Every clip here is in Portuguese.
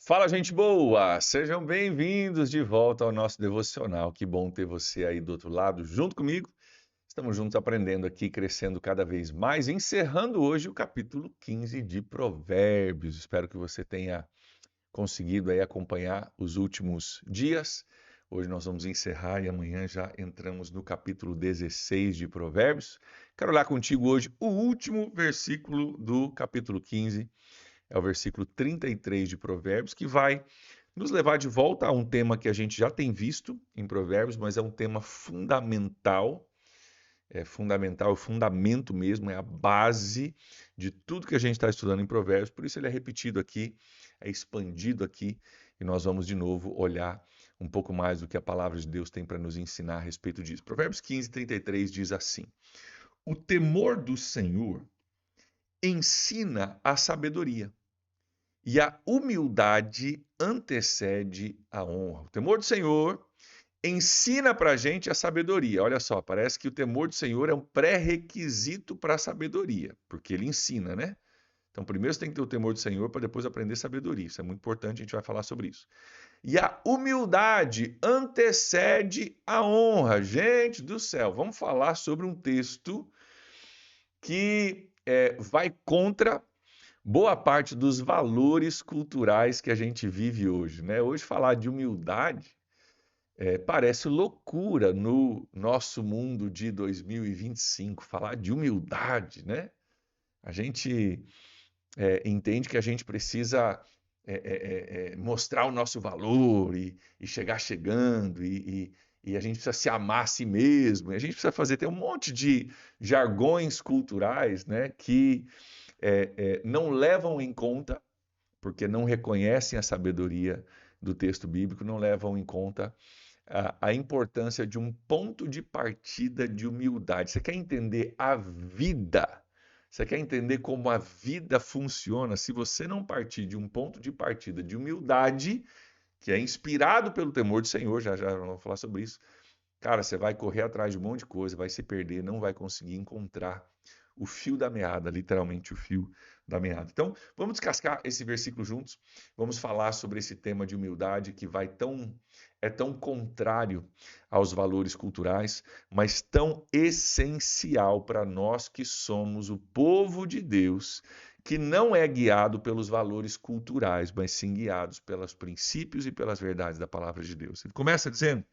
Fala, gente boa! Sejam bem-vindos de volta ao nosso devocional. Que bom ter você aí do outro lado, junto comigo. Estamos juntos aprendendo aqui, crescendo cada vez mais, encerrando hoje o capítulo 15 de Provérbios. Espero que você tenha conseguido aí acompanhar os últimos dias. Hoje nós vamos encerrar e amanhã já entramos no capítulo 16 de Provérbios. Quero olhar contigo hoje o último versículo do capítulo 15. É o versículo 33 de Provérbios, que vai nos levar de volta a um tema que a gente já tem visto em Provérbios, mas é um tema fundamental, é o fundamento mesmo, é a base de tudo que a gente está estudando em Provérbios, por isso ele é repetido aqui, é expandido aqui, e nós vamos de novo olhar um pouco mais do que a palavra de Deus tem para nos ensinar a respeito disso. Provérbios 15, 33 diz assim: O temor do Senhor ensina a sabedoria, e a humildade antecede a honra. O temor do Senhor ensina para a gente a sabedoria. Olha só, parece que o temor do Senhor é um pré-requisito para a sabedoria, porque ele ensina, né? Então, primeiro você tem que ter o temor do Senhor para depois aprender sabedoria. Isso é muito importante, a gente vai falar sobre isso. E a humildade antecede a honra. Gente do céu, vamos falar sobre um texto que vai contra boa parte dos valores culturais que a gente vive hoje, né? Hoje falar de humildade parece loucura no nosso mundo de 2025, falar de humildade, né? A gente entende que a gente precisa mostrar o nosso valor e chegar chegando e a gente precisa se amar a si mesmo, e a gente precisa ter um monte de jargões culturais, né, que não levam em conta, porque não reconhecem a sabedoria do texto bíblico, não levam em conta a importância de um ponto de partida de humildade. Você quer entender a vida? Você quer entender como a vida funciona? Se você não partir de um ponto de partida de humildade, que é inspirado pelo temor do Senhor, já já vamos falar sobre isso, cara, você vai correr atrás de um monte de coisa, vai se perder, não vai conseguir encontrar o fio da meada, literalmente o fio da meada. Então, vamos descascar esse versículo juntos. Vamos falar sobre esse tema de humildade que é tão contrário aos valores culturais, mas tão essencial para nós que somos o povo de Deus, que não é guiado pelos valores culturais, mas sim guiados pelos princípios e pelas verdades da palavra de Deus. Ele começa dizendo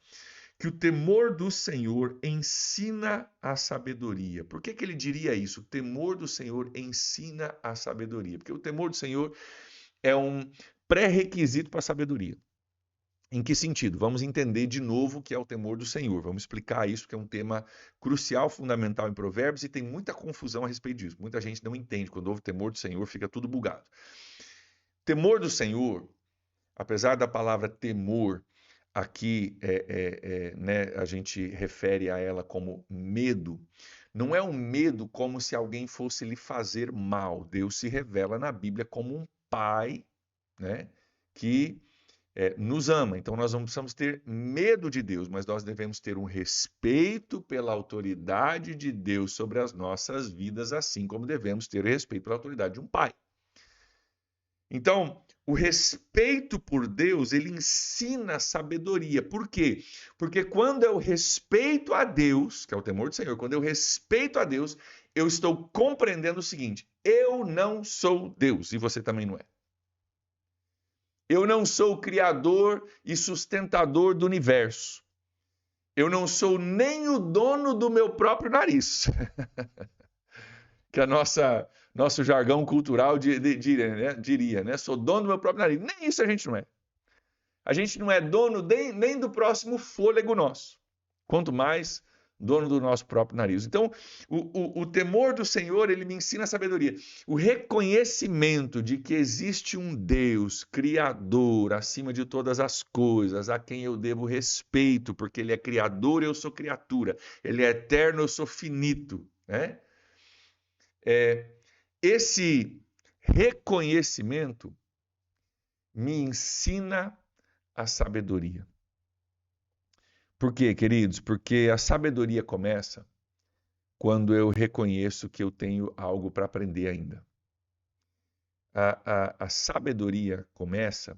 que o temor do Senhor ensina a sabedoria. Por que ele diria isso? O temor do Senhor ensina a sabedoria. Porque o temor do Senhor é um pré-requisito para a sabedoria. Em que sentido? Vamos entender de novo o que é o temor do Senhor. Vamos explicar isso, que é um tema crucial, fundamental em Provérbios, e tem muita confusão a respeito disso. Muita gente não entende. Quando ouve temor do Senhor, fica tudo bugado. Temor do Senhor, apesar da palavra temor aqui né, a gente refere a ela como medo, não é um medo como se alguém fosse lhe fazer mal. Deus se revela na Bíblia como um pai, né, que nos ama. Então nós não precisamos ter medo de Deus, mas nós devemos ter um respeito pela autoridade de Deus sobre as nossas vidas, assim como devemos ter respeito pela autoridade de um pai. Então, o respeito por Deus, ele ensina sabedoria. Por quê? Porque quando eu respeito a Deus, que é o temor do Senhor, quando eu respeito a Deus, eu estou compreendendo o seguinte: eu não sou Deus e você também não é. Eu não sou o criador e sustentador do universo. Eu não sou nem o dono do meu próprio nariz. Que a nosso jargão cultural diria, né? Sou dono do meu próprio nariz. Nem isso a gente não é. A gente não é dono nem do próximo fôlego nosso. Quanto mais dono do nosso próprio nariz. Então, o temor do Senhor, ele me ensina a sabedoria. O reconhecimento de que existe um Deus criador acima de todas as coisas, a quem eu devo respeito, porque ele é criador e eu sou criatura. Ele é eterno, eu sou finito, né? Esse reconhecimento me ensina a sabedoria. Por quê, queridos? Porque a sabedoria começa quando eu reconheço que eu tenho algo para aprender ainda. A sabedoria começa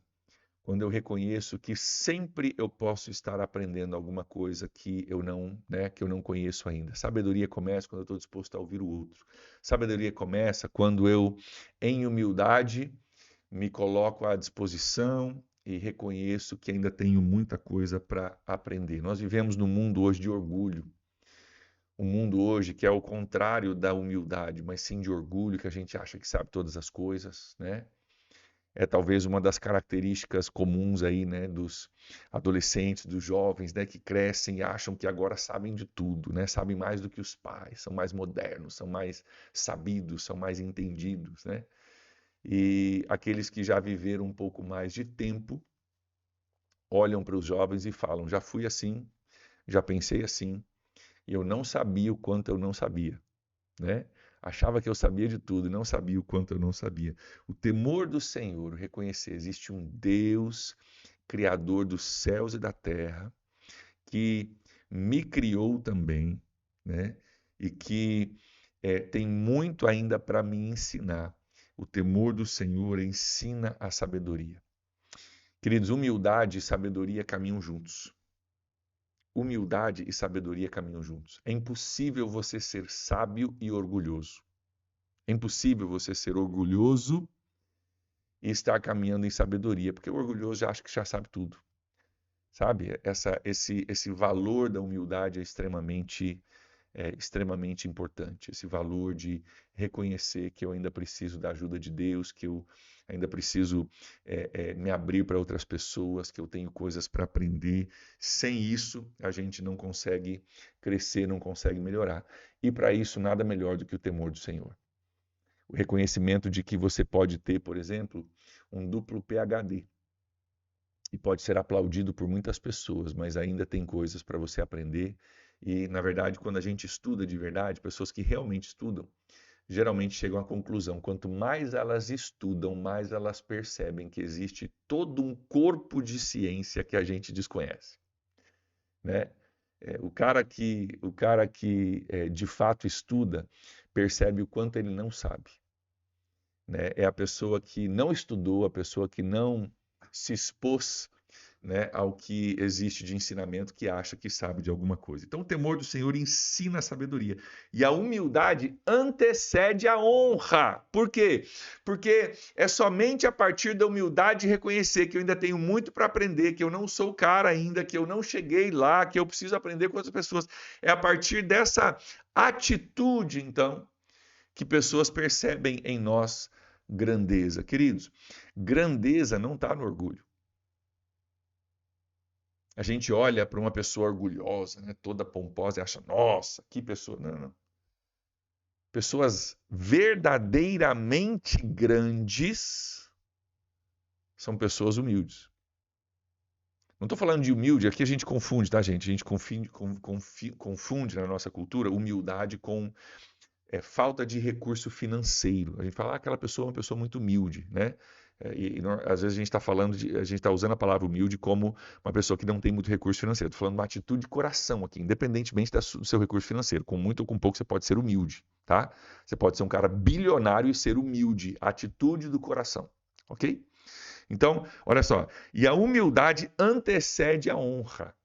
quando eu reconheço que sempre eu posso estar aprendendo alguma coisa que eu não conheço ainda. Sabedoria começa quando eu estou disposto a ouvir o outro. Sabedoria começa quando eu, em humildade, me coloco à disposição e reconheço que ainda tenho muita coisa para aprender. Nós vivemos num mundo hoje de orgulho, um mundo hoje que é o contrário da humildade, mas sim de orgulho, que a gente acha que sabe todas as coisas, né? É talvez uma das características comuns aí, né, dos adolescentes, dos jovens, né, que crescem e acham que agora sabem de tudo, né? Sabem mais do que os pais, são mais modernos, são mais sabidos, são mais entendidos, né? E aqueles que já viveram um pouco mais de tempo olham para os jovens e falam: já fui assim, já pensei assim, e eu não sabia o quanto eu não sabia, né? Achava que eu sabia de tudo e não sabia o quanto eu não sabia. O temor do Senhor, reconhecer existe um Deus, Criador dos céus e da terra, que me criou também, né? E que tem muito ainda para me ensinar. O temor do Senhor ensina a sabedoria. Queridos, humildade e sabedoria caminham juntos. Humildade e sabedoria caminham juntos. É impossível você ser sábio e orgulhoso. É impossível você ser orgulhoso e estar caminhando em sabedoria, porque o orgulhoso já acha que já sabe tudo. Sabe? Esse valor da humildade é extremamente importante. Esse valor de reconhecer que eu ainda preciso da ajuda de Deus, que eu ainda preciso me abrir para outras pessoas, que eu tenho coisas para aprender. Sem isso, a gente não consegue crescer, não consegue melhorar. E para isso, nada melhor do que o temor do Senhor. O reconhecimento de que você pode ter, por exemplo, um duplo PhD e pode ser aplaudido por muitas pessoas, mas ainda tem coisas para você aprender. E, na verdade, quando a gente estuda de verdade, pessoas que realmente estudam, geralmente chegam à conclusão: quanto mais elas estudam, mais elas percebem que existe todo um corpo de ciência que a gente desconhece, né? O cara que de fato estuda percebe o quanto ele não sabe, né? É a pessoa que não estudou, a pessoa que não se expôs, né, ao que existe de ensinamento, que acha que sabe de alguma coisa. Então, o temor do Senhor ensina a sabedoria. E a humildade antecede a honra. Por quê? Porque é somente a partir da humildade reconhecer que eu ainda tenho muito para aprender, que eu não sou o cara ainda, que eu não cheguei lá, que eu preciso aprender com outras pessoas. É a partir dessa atitude, então, que pessoas percebem em nós grandeza. Queridos, grandeza não está no orgulho. A gente olha para uma pessoa orgulhosa, né, toda pomposa, e acha: nossa, que pessoa. Não, não. Pessoas verdadeiramente grandes são pessoas humildes. Não estou falando de humilde, aqui a gente confunde, tá, gente? A gente confunde na nossa cultura humildade com falta de recurso financeiro. A gente fala: aquela pessoa é uma pessoa muito humilde, né? Às vezes a gente está a gente está usando a palavra humilde como uma pessoa que não tem muito recurso financeiro. Estou falando de uma atitude de coração aqui, independentemente do seu recurso financeiro. Com muito ou com pouco você pode ser humilde, tá? Você pode ser um cara bilionário e ser humilde. Atitude do coração, ok? Então, olha só. E a humildade antecede a honra.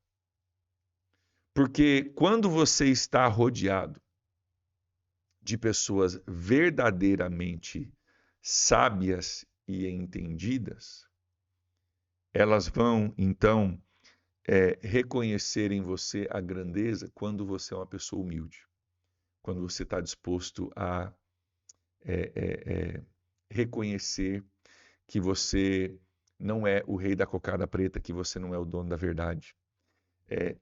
Porque quando você está rodeado de pessoas verdadeiramente sábias e entendidas, elas vão, então, reconhecer em você a grandeza quando você é uma pessoa humilde, quando você está disposto a reconhecer que você não é o rei da cocada preta, que você não é o dono da verdade.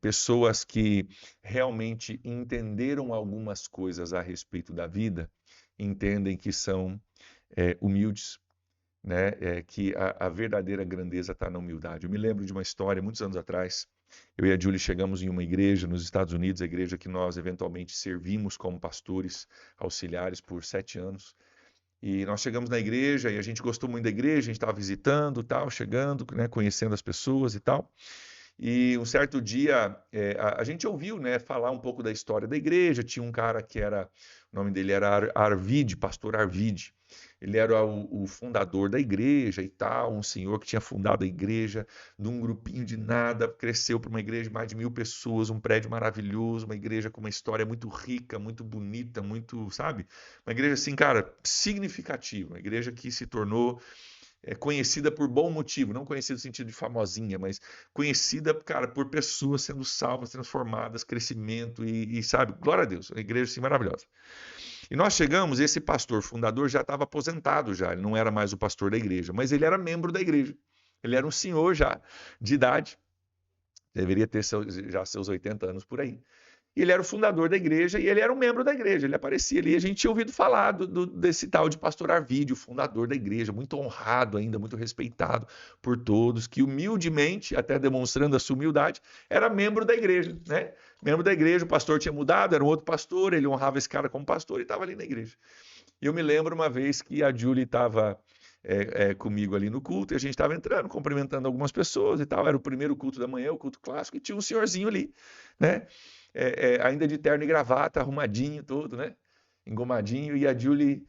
Pessoas que realmente entenderam algumas coisas a respeito da vida, entendem que são humildes, né? Que a verdadeira grandeza está na humildade. Eu me lembro de uma história, muitos anos atrás, eu e a Julie chegamos em uma igreja nos Estados Unidos, a igreja que nós eventualmente servimos como pastores auxiliares por 7 anos. E nós chegamos na igreja e a gente gostou muito da igreja, a gente estava visitando, tal, chegando, né, conhecendo as pessoas e tal. E um certo dia a gente ouviu, né, falar um pouco da história da igreja. Tinha um cara que o nome dele era Arvid, pastor Arvid. Ele era o fundador da igreja e tal, um senhor que tinha fundado a igreja de um grupinho de nada, cresceu para uma igreja de mais de 1.000 pessoas, um prédio maravilhoso, uma igreja com uma história muito rica, muito bonita, muito, sabe? Uma igreja assim, cara, significativa, uma igreja que se tornou conhecida por bom motivo, não conhecida no sentido de famosinha, mas conhecida, cara, por pessoas sendo salvas, transformadas, crescimento sabe, glória a Deus, uma igreja assim maravilhosa. E nós chegamos, esse pastor fundador já estava aposentado já, ele não era mais o pastor da igreja, mas ele era membro da igreja. Ele era um senhor já de idade, deveria ter já seus 80 anos por aí. E ele era o fundador da igreja e ele era um membro da igreja. Ele aparecia ali. A gente tinha ouvido falar desse tal de pastor Arvídio, fundador da igreja, muito honrado ainda, muito respeitado por todos, que humildemente, até demonstrando a sua humildade, era membro da igreja, né? Membro da igreja, o pastor tinha mudado, era um outro pastor, ele honrava esse cara como pastor e estava ali na igreja. E eu me lembro uma vez que a Julie estava comigo ali no culto, e a gente estava entrando, cumprimentando algumas pessoas e tal. Era o primeiro culto da manhã, o culto clássico, e tinha um senhorzinho ali, né? Ainda de terno e gravata, arrumadinho todo, né? Engomadinho, e a Julie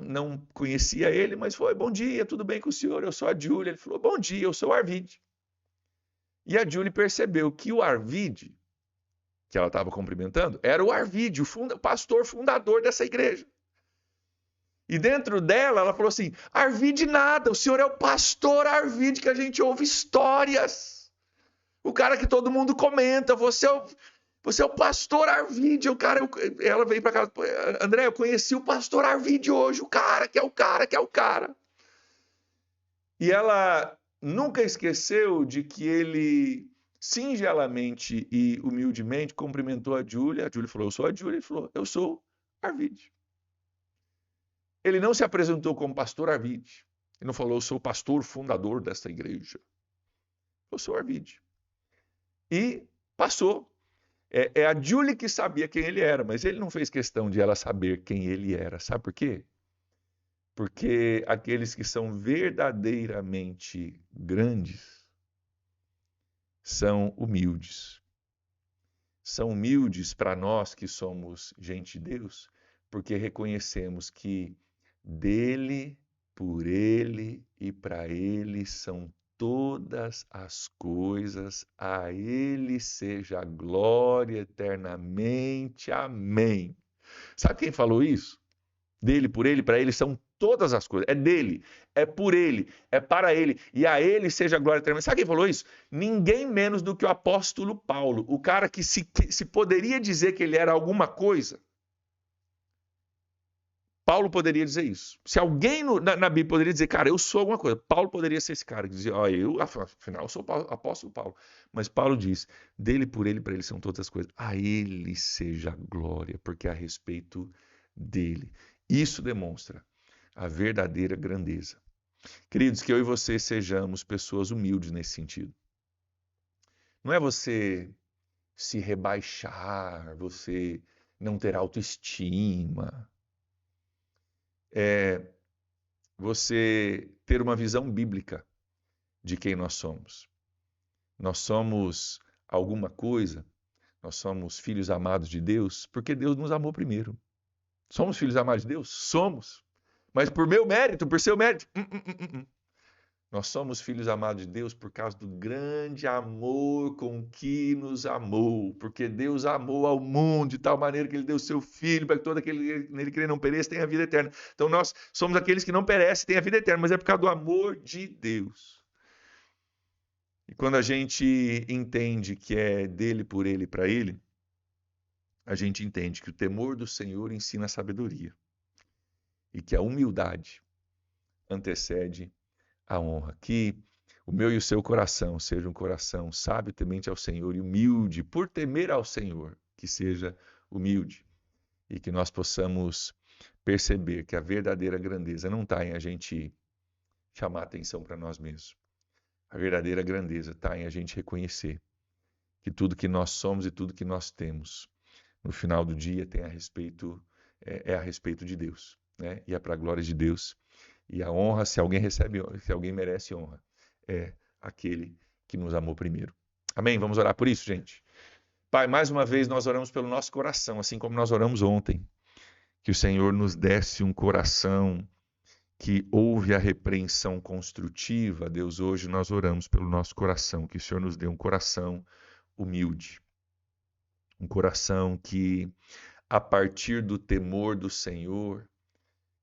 não conhecia ele, mas foi, bom dia, tudo bem com o senhor? Eu sou a Julie. Ele falou, bom dia, eu sou o Arvid. E a Julie percebeu que o Arvid, que ela estava cumprimentando, era o Arvid, o pastor fundador dessa igreja. E dentro dela, ela falou assim, Arvid nada, o senhor é o pastor Arvid, que a gente ouve histórias. O cara que todo mundo comenta, você é o pastor Arvid, ela veio para casa, André, eu conheci o pastor Arvid hoje, o cara que é o cara que é o cara. E ela nunca esqueceu de que ele singelamente e humildemente cumprimentou a Júlia. A Júlia falou, eu sou a Júlia. Ele falou, eu sou Arvid. Ele não se apresentou como pastor Arvid. Ele não falou, eu sou o pastor fundador desta igreja. Eu sou Arvid. E passou. É a Julie que sabia quem ele era, mas ele não fez questão de ela saber quem ele era. Sabe por quê? Porque aqueles que são verdadeiramente grandes são humildes. São humildes para nós que somos gente de Deus, porque reconhecemos que dele, por ele e para ele são todas as coisas, a ele seja a glória eternamente. Amém. Sabe quem falou isso? Dele, por ele, para ele são todas as coisas. É dele, é por ele, é para ele. E a ele seja a glória eternamente. Sabe quem falou isso? Ninguém menos do que o apóstolo Paulo. O cara que se poderia dizer que ele era alguma coisa. Paulo poderia dizer isso. Se alguém na Bíblia poderia dizer, cara, eu sou alguma coisa, Paulo poderia ser esse cara que dizia, afinal, eu sou o apóstolo Paulo. Mas Paulo diz, dele, por ele, para ele são todas as coisas. A ele seja a glória, porque é a respeito dele. Isso demonstra a verdadeira grandeza. Queridos, que eu e você sejamos pessoas humildes nesse sentido. Não é você se rebaixar, você não ter autoestima, você ter uma visão bíblica de quem nós somos. Nós somos alguma coisa, nós somos filhos amados de Deus, porque Deus nos amou primeiro. Somos filhos amados de Deus? Somos. Mas por meu mérito, por seu mérito? Nós somos filhos amados de Deus por causa do grande amor com que nos amou. Porque Deus amou ao mundo de tal maneira que Ele deu o seu Filho para que todo aquele nele que não pereça tenha a vida eterna. Então nós somos aqueles que não perecem, têm a vida eterna, mas é por causa do amor de Deus. E quando a gente entende que é dele, por ele e para ele, a gente entende que o temor do Senhor ensina a sabedoria. E que a humildade antecede a honra. Que o meu e o seu coração seja um coração sábio, temente ao Senhor e humilde, por temer ao Senhor, que seja humilde. E que nós possamos perceber que a verdadeira grandeza não está em a gente chamar atenção para nós mesmos. A verdadeira grandeza está em a gente reconhecer que tudo que nós somos e tudo que nós temos, no final do dia, tem a respeito de Deus, né? E é para a glória de Deus. E a honra, se alguém merece honra, é aquele que nos amou primeiro. Amém? Vamos orar por isso, gente? Pai, mais uma vez nós oramos pelo nosso coração, assim como nós oramos ontem. Que o Senhor nos desse um coração que houve a repreensão construtiva, Deus, hoje nós oramos pelo nosso coração, que o Senhor nos dê um coração humilde, um coração que, a partir do temor do Senhor,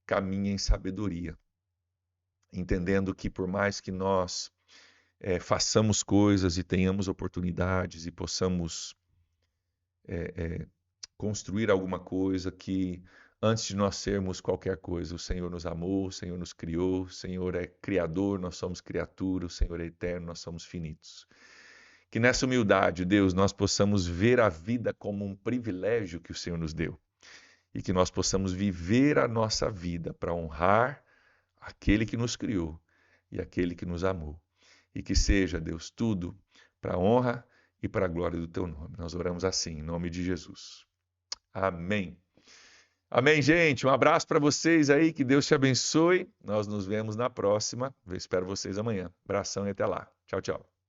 caminha em sabedoria, entendendo que por mais que nós façamos coisas e tenhamos oportunidades e possamos construir alguma coisa, que antes de nós sermos qualquer coisa, o Senhor nos amou, o Senhor nos criou, o Senhor é criador, nós somos criatura, o Senhor é eterno, nós somos finitos. Que nessa humildade, Deus, nós possamos ver a vida como um privilégio que o Senhor nos deu e que nós possamos viver a nossa vida para honrar aquele que nos criou e aquele que nos amou. E que seja, Deus, tudo para a honra e para a glória do Teu nome. Nós oramos assim, em nome de Jesus. Amém. Amém, gente. Um abraço para vocês aí, que Deus te abençoe. Nós nos vemos na próxima. Eu espero vocês amanhã. Abração e até lá. Tchau, tchau.